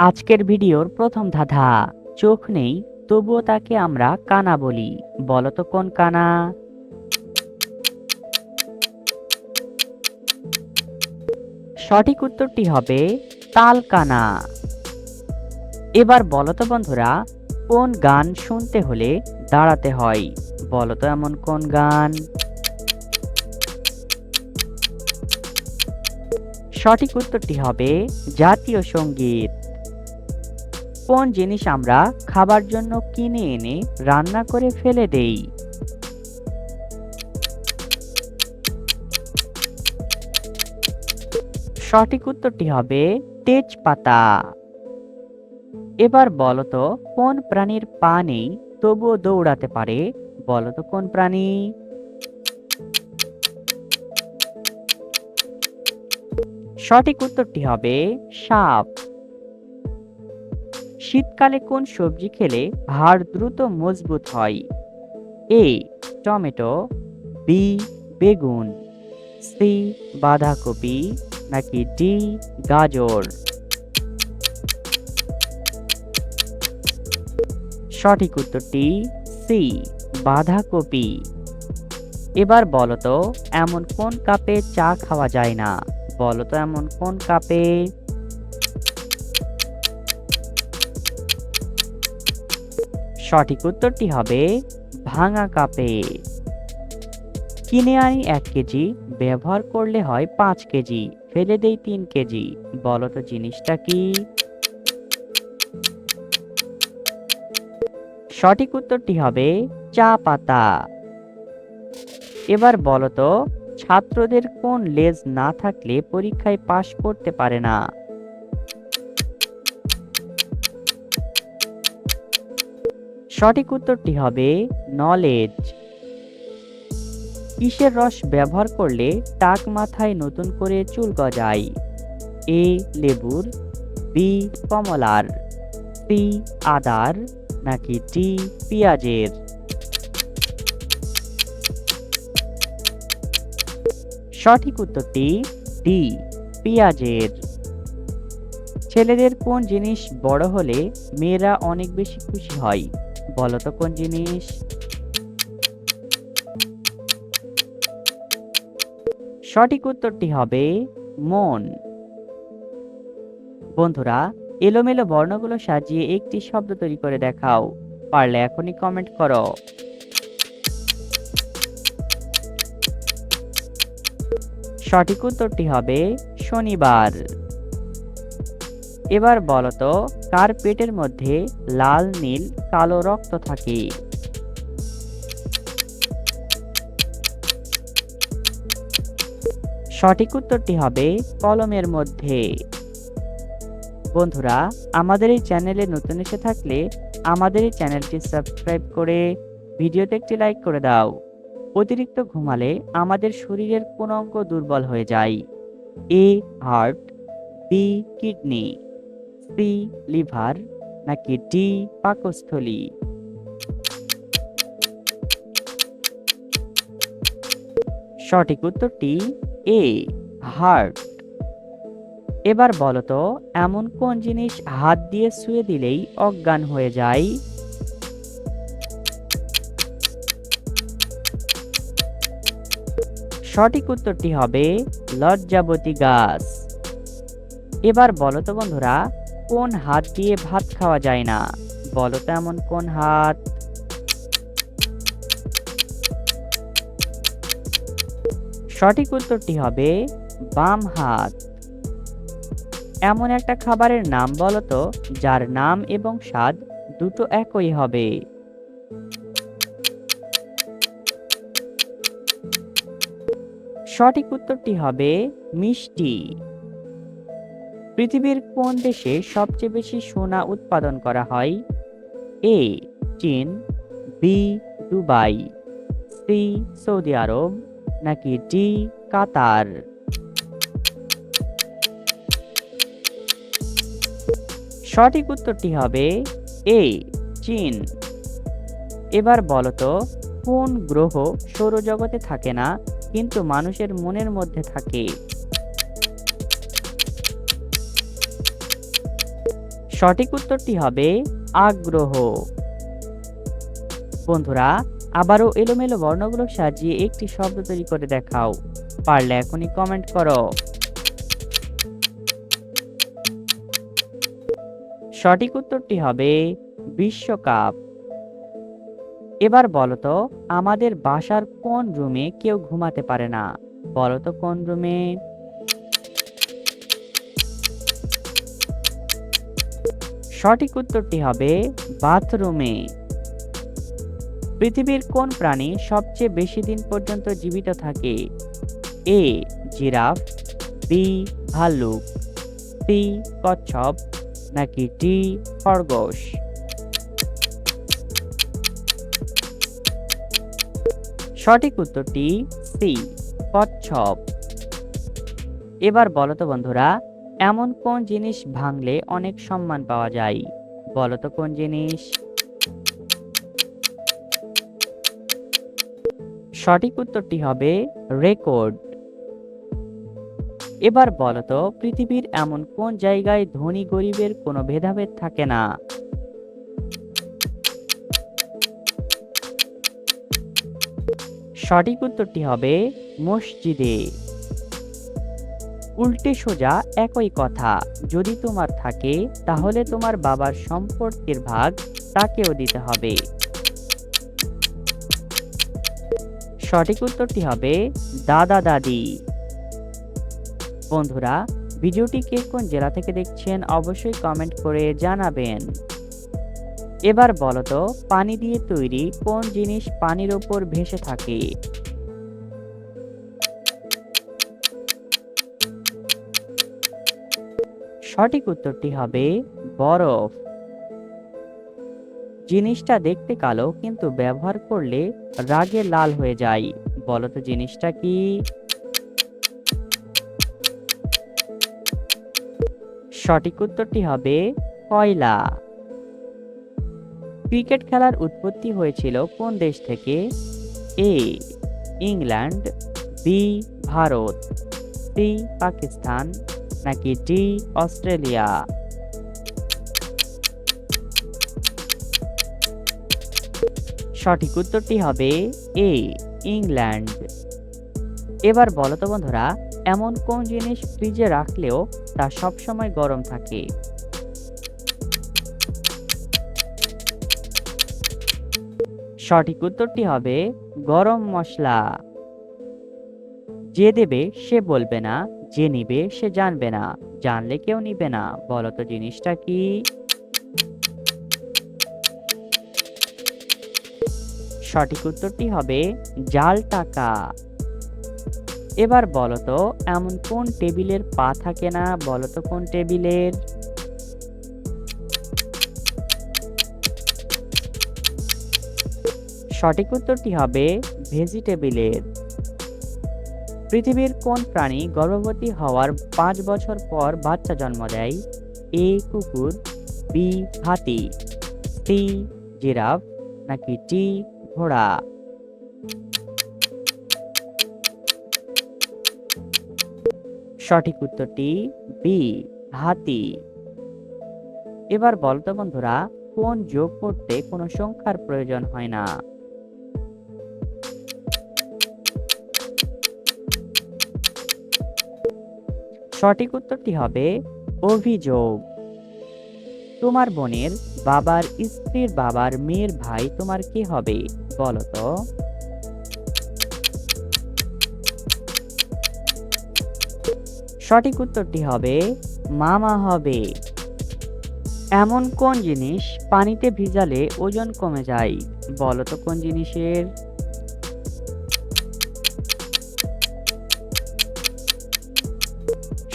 আজকের ভিডিওর প্রথম ধাঁধা। চোখ নেই তবুও তাকে আমরা কানা বলি, বলো তো কোন কানা? সঠিক উত্তরটি হবে তালকানা। এবার বলো তো বন্ধুরা, কোন গান শুনতে হলে দাঁড়াতে হয়, বলো তো এমন কোন গান? সঠিক উত্তরটি হবে জাতীয় সঙ্গীত। কোন জিনিস আমরা খাবার জন্য কিনে এনে রান্না করে ফেলে দেই? সঠিক উত্তরটি হবে তেজপাতা। এবার বলো তো, কোন প্রাণীর পা নেই তবুও দৌড়াতে পারে, বলো তো কোন প্রাণী? সঠিক উত্তরটি হবে সাপ। শীতকালে কোন সবজি খেলে হাড় দ্রুত মজবুত হয়? এ টমেটো, বি বেগুন, সি বাঁধাকপি, নাকি ডি গাজর? সঠিক উত্তরটি সি বাঁধাকপি। এবার বলো তো, এমন কোন কাপে চা খাওয়া যায় না, বলো তো এমন কোন কাপে? সঠিক উত্তরটি হবে ভাঙা কাপে। কিনে আনি 1 কেজি, ব্যবহার করলে হয় 5 কেজি, ফেলে দেই 3 কেজি, বলো তো জিনিসটা কি? সঠিক উত্তরটি হবে চা পাতা। এবার বলো তো, ছাত্রদের কোন লেজ না থাকলে পরীক্ষায় পাশ করতে পারে না? সঠিক উত্তরটি হবে নলেজ। কিসের রস ব্যবহার করলে টাক মাথায় নতুন করে চুল গজায়? এ লেবুর, বি কমলার, সি আদার, নাকি ডি পেঁয়াজের? সঠিক উত্তরটি ডি পেঁয়াজের। ছেলেদের কোন জিনিস বড় হলে মেয়েরা অনেক বেশি খুশি হয়, বলো তো কোন জিনিস? সঠিক উত্তরটি হবে মন। বন্ধুরা, এলোমেলো বর্ণগুলো সাজিয়ে একটি শব্দ তৈরি করে দেখাও, পারলে এখনই কমেন্ট করো। সঠিক উত্তরটি হবে শনিবার। এবার বলো তো, কার পেটের মধ্যে লাল নীল কালো রক্ত থাকে? সঠিক উত্তরটি হবে কলমের মধ্যে। বন্ধুরা, আমাদের এই চ্যানেলে নতুন এসে থাকলে আমাদের এই চ্যানেলটি সাবস্ক্রাইব করে ভিডিওতে একটি লাইক করে দাও। অতিরিক্ত ঘুমালে আমাদের শরীরের কোন অঙ্গ দুর্বল হয়ে যায়? A heart, B kidney, C liver, নাকি ডি পাকস্থলী? সঠিক উত্তরটি এ হার্ট। এবার বলো তো, এমন কোন জিনিস হাত দিয়ে ছুঁয়ে দিলেই অজ্ঞান হয়ে যায়? সঠিক উত্তরটি হবে লজ্জাবতী গাছ। এবার বলো তো বন্ধুরা, কোন হাত দিয়ে ভাত খাওয়া যায় না, বলো তো এমন কোন হাত? সঠিক উত্তরটি হবে বাম হাত। এমন একটা খাবারের নাম বলো তো, যার নাম এবং স্বাদ দুটো একই হবে? সঠিক উত্তরটি হবে মিষ্টি। পৃথিবীর কোন দেশে সবচেয়ে বেশি সোনা উৎপাদন করা হয়? এ চীন, বি দুবাই, সি সৌদি আরব, নাকি ডি কাতার? সঠিক উত্তরটি হবে এ চীন। এবার বলো তো, কোন গ্রহ সৌরজগতে থাকে না কিন্তু মানুষের মনের মধ্যে থাকে? সঠিক উত্তরটি হবে আগ্রহ। বন্ধুরা, আবারও এলোমেলো বর্ণগুলো সাজিয়ে একটি শব্দ তৈরি করে দেখাও। পারলে এখনই কমেন্ট করো। সঠিক উত্তরটি হবে বিশ্বকাপ। এবার বলো তো, আমাদের বাসার কোন রুমে কেউ ঘুমাতে পারে না? বলো তো কোন রুমে? সঠিক উত্তরটি হবে বাথরুমে। পৃথিবীর কোন প্রাণী সবচেয়ে বেশি দিন পর্যন্ত জীবিত থাকে? এ জিরাফ, বি ভাল্লুক, সি কচ্ছপ, নাকি ডি খরগোশ? সঠিক উত্তরটি সি কচ্ছপ। এবার বলো তো বন্ধুরা, এমন কোন জিনিস ভাঙলে অনেক সম্মান পাওয়া যায়? বলো তো কোন জিনিস? সঠিক উত্তরটি হবে রেকর্ড। এবার বলো তো, পৃথিবীর এমন কোন জায়গায় ধনী গরিবের কোনো ভেদাভেদ থাকে না? সঠিক উত্তরটি হবে মসজিদে। উল্টে সোজা একই কথা, যদি তোমার থাকে তাহলে তোমার বাবার সম্পত্তির ভাগ তাকেও দিতে হবে। সঠিক উত্তরটি হবে দাদা দাদি। বন্ধুরা, ভিডিওটি কে কোন জেলা থেকে দেখছেন অবশ্যই কমেন্ট করে জানাবেন। এবার বলো তো, পানি দিয়ে তৈরি কোন জিনিস পানির ওপর ভেসে থাকে? সঠিক উত্তরটি হবে বরফ। জিনিসটা দেখতে কালো কিন্তু ব্যবহার করলে রাগে লাল হয়ে যায়। বলো তো জিনিসটা কি? সঠিক উত্তরটি হবে কয়লা। ক্রিকেট খেলার উৎপত্তি হয়েছিল কোন দেশ থেকে? A England, B Bharat, C Pakistan, নাকি ডি অস্ট্রেলিয়া? সঠিক উত্তরটি হবে এ ইংল্যান্ড। এবার বলো তো বন্ধুরা, এমন কোন জিনিস ফ্রিজে রাখলেও তা সবসময় গরম থাকে? সঠিক উত্তরটি হবে গরম মশলা। যে দেবে সে বলবে না, যে নিবে সে জানবে না, জানলে কেউ নিবে না। বলো তো জিনিসটা কি? সঠিক উত্তরটি হবে জাল টাকা। এবার বলো তো, এমন কোন টেবিলের পা থাকে না? বলো তো কোন টেবিলের? সঠিক উত্তরটি হবে ভেজিটেবিলের। পৃথিবীর কোন প্রাণী গর্ভবতী হওয়ার 5 বছর পর বাচ্চা জন্ম দেয়? এ কুকুর, বি হাতি, সি জিরাফ, নাকি ডি ঘোড়া? সঠিক উত্তরটি বি হাতি। এবার বলতো বন্ধুরা, কোন যোগ করতে কোনো সংখ্যার প্রয়োজন হয় না? সঠিক উত্তরটি হবে অভিযোগ। তোমার বোনের বাবার স্ত্রীর বাবার মেয়ের ভাই তোমার কে হবে? বলো তো। সঠিক উত্তরটি হবে মামা হবে। এমন কোন জিনিস পানিতে ভিজালে ওজন কমে যায়? বলো তো কোন জিনিসের?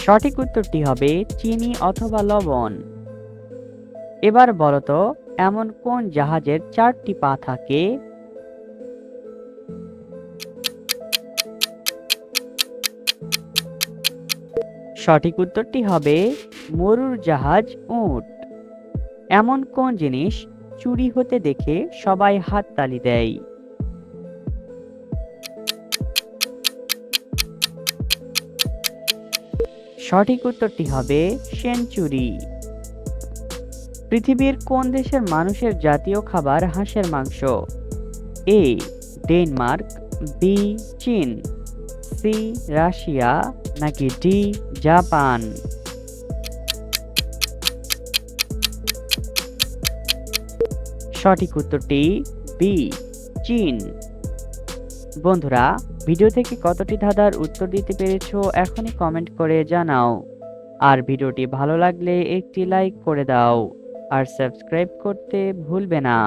সঠিক উত্তরটি হবে চিনি অথবা লবণ। এবার বলো তো, এমন কোন জাহাজের 4টি পা থাকে? সঠিক উত্তরটি হবে মরুর জাহাজ উট। এমন কোন জিনিস চুরি হতে দেখে সবাই হাততালি দেয়? সঠিক উত্তরটি হবে সেঞ্চুরি। পৃথিবীর কোন দেশের মানুষের জাতীয় খাবার হাঁসের মাংস? এ ডেনমার্ক, বি চীন, সি রাশিয়া, নাকি ডি জাপান? সঠিক উত্তরটি বি চীন। বন্ধুরা, ভিডিও থেকে কতটি ধাঁধার উত্তর দিতে পেরেছো এখনই কমেন্ট করে জানাও। আর ভিডিওটি ভালো লাগলে একটি লাইক করে দাও আর সাবস্ক্রাইব করতে ভুলবে না।